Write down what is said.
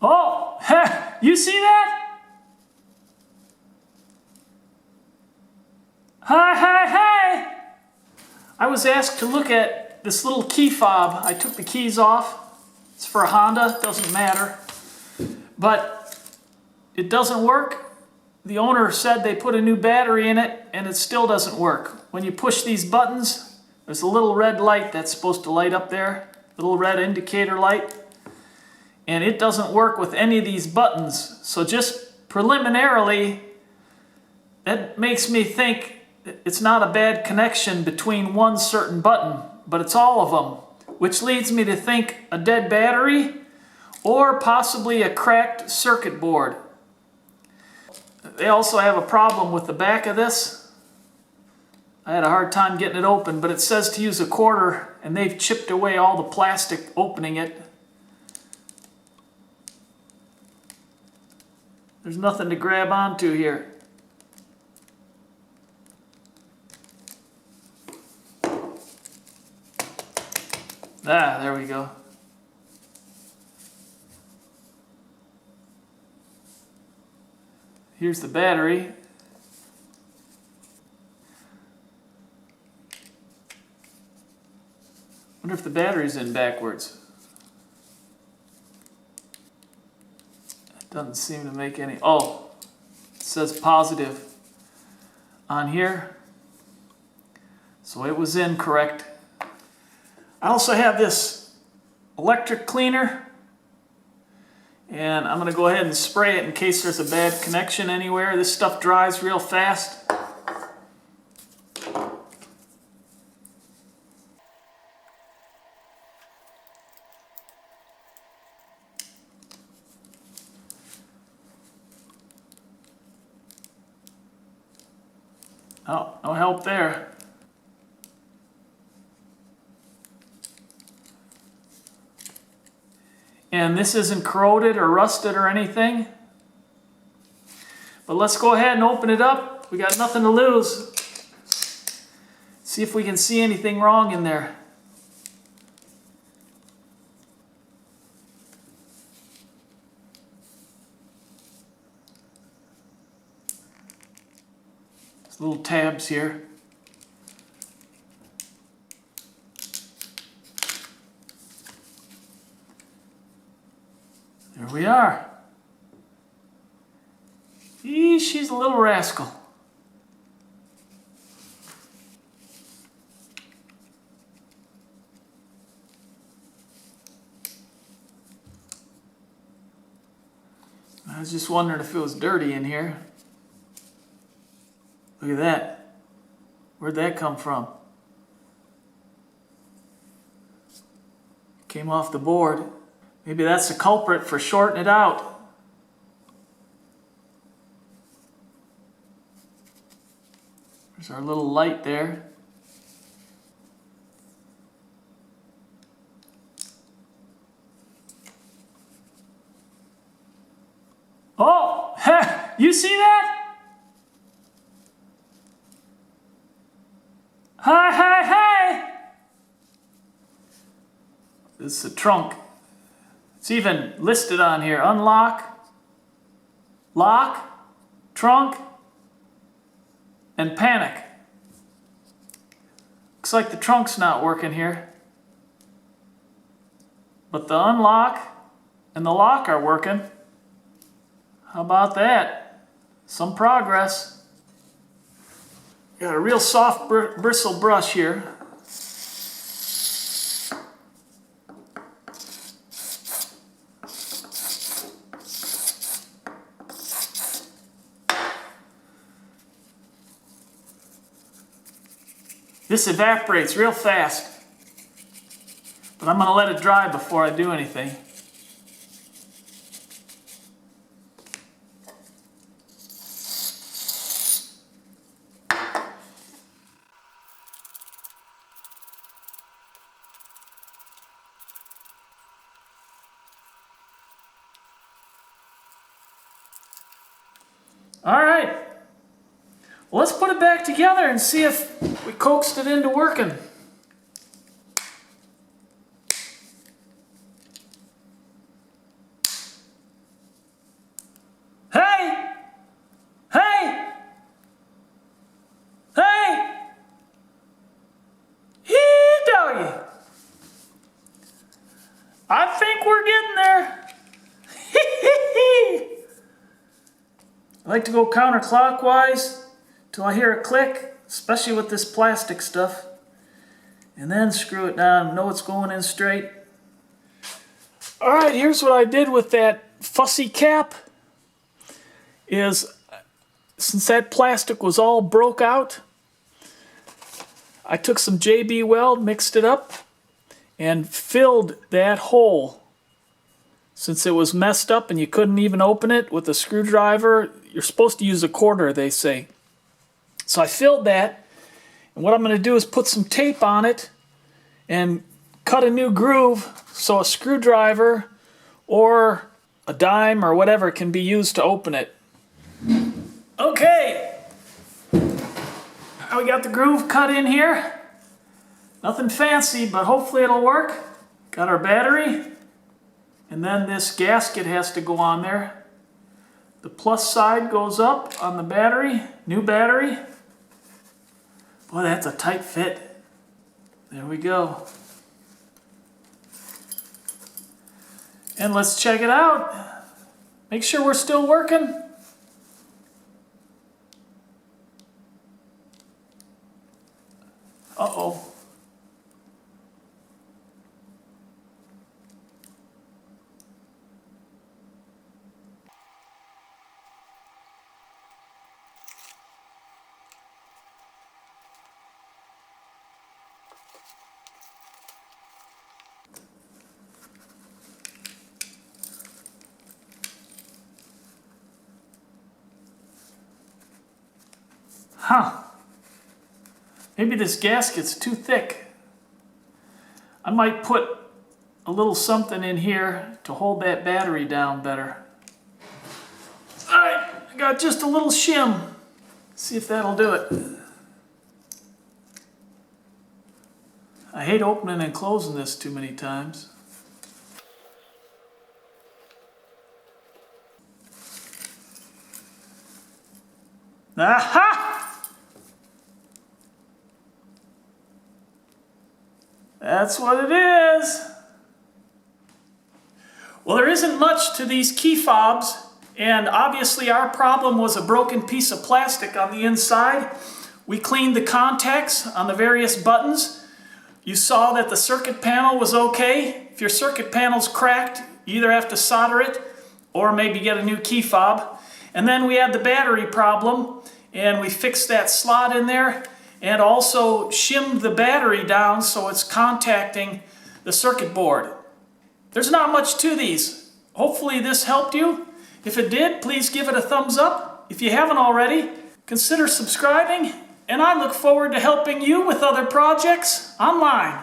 Oh, you see that? Hi. I was asked to look at this little key fob. I took the keys off. It's for a Honda, doesn't matter. But it doesn't work. The owner said they put a new battery in it and it still doesn't work. When you push these buttons, there's a little red light that's supposed to light up there, little red indicator light. And it doesn't work with any of these buttons. So just preliminarily, that makes me think it's not a bad connection between one certain button, but it's all of them, which leads me to think a dead battery or possibly a cracked circuit board. They also have a problem with the back of this. I had a hard time getting it open, but it says to use a quarter and they've chipped away all the plastic opening it. There's nothing to grab onto here. Ah, there we go. Here's the battery. Wonder if the battery's in backwards. Doesn't seem to make any. Oh, it says positive on here. So it was incorrect. I also have this electric cleaner. And I'm going to go ahead and spray it in case there's a bad connection anywhere. This stuff dries real fast. Oh, no help there. And this isn't corroded or rusted or anything. But let's go ahead and open it up. We got nothing to lose. See if we can see anything wrong in there. There's little tabs here. There we are. She's a little rascal. I was just wondering if it was dirty in here. Look at that. Where'd that come from? Came off the board. Maybe that's the culprit for shorting it out. There's our little light there. Oh, you see that? Hi. This is the trunk. It's even listed on here. Unlock, lock, trunk, and panic. Looks like the trunk's not working here. But the unlock and the lock are working. How about that? Some progress. Got a real soft bristle brush here. This evaporates real fast, but I'm going to let it dry before I do anything. All right. Well, let's put it back together and see if we coaxed it into working. I think we're getting there. I like to go counterclockwise till I hear a click, especially with this plastic stuff. And then screw it down, know it's going in straight. Alright, here's what I did with that fussy cap. Since that plastic was all broke out, I took some JB Weld, mixed it up, and filled that hole. Since it was messed up and you couldn't even open it with a screwdriver, you're supposed to use a quarter, they say. So I filled that, and what I'm going to do is put some tape on it and cut a new groove so a screwdriver or a dime or whatever can be used to open it. Okay, now we got the groove cut in here. Nothing fancy, but hopefully it'll work. Got our battery, and then this gasket has to go on there. The plus side goes up on the battery, new battery. Boy, that's a tight fit. There we go. And let's check it out. Make sure we're still working. Uh-oh. Huh. Maybe this gasket's too thick. I might put a little something in here to hold that battery down better. Alright, I got just a little shim. See if that'll do it. I hate opening and closing this too many times. Aha! That's what it is. Well, there isn't much to these key fobs, and obviously our problem was a broken piece of plastic on the inside. We cleaned the contacts on the various buttons. You saw that the circuit panel was okay. If your circuit panel's cracked, you either have to solder it or maybe get a new key fob. And then we had the battery problem, and we fixed that slot in there and also shimmed the battery down so it's contacting the circuit board. There's not much to these. Hopefully this helped you. If it did, please give it a thumbs up. If you haven't already, consider subscribing, and I look forward to helping you with other projects online.